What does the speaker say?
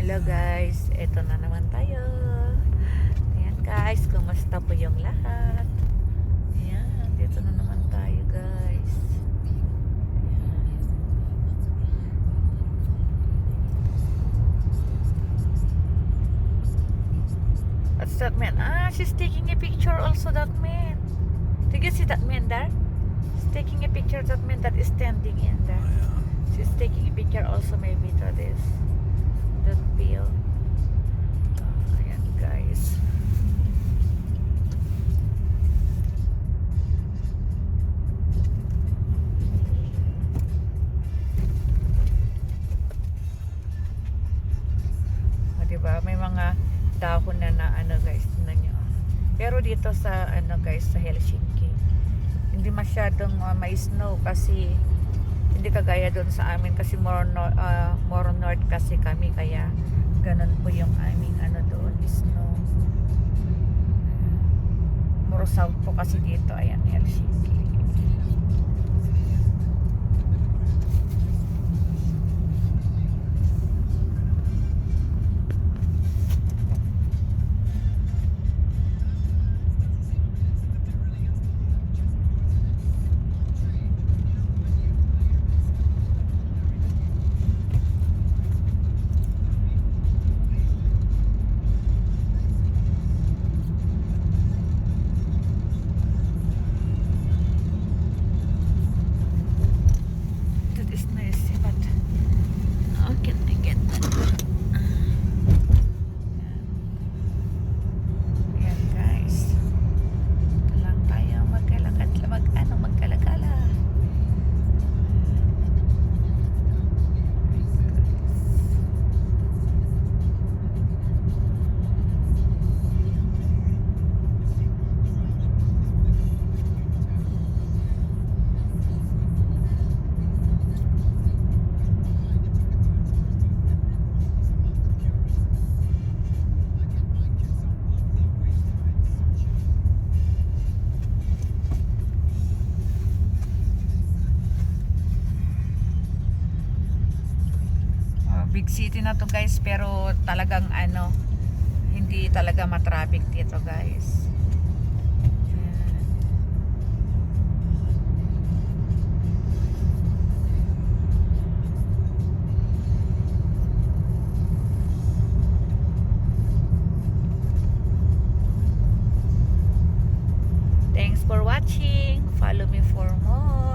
Hello guys, eto na naman tayo. Ayan guys, kumusta po yung lahat? Ayan, dito na naman tayo guys. What's that man? Ah, she's taking a picture also, that man. Did you see that man there? She's taking a picture of that man that is standing in there. She's taking a picture also maybe to this. That bill. Ayan guys. O, diba? May mga dahon na ano guys, tingnan nyo. Pero dito sa ano guys, sa Helsinki, hindi masyadong may snow kasi hindi kagaya doon sa amin kasi more north kasi kami, kaya ganun po yung aming ano doon, snow. More south po kasi dito, ayan, Helsinki. Big city na to guys, pero talagang ano, hindi talaga matraffic dito guys. Thanks for watching. Follow me for more.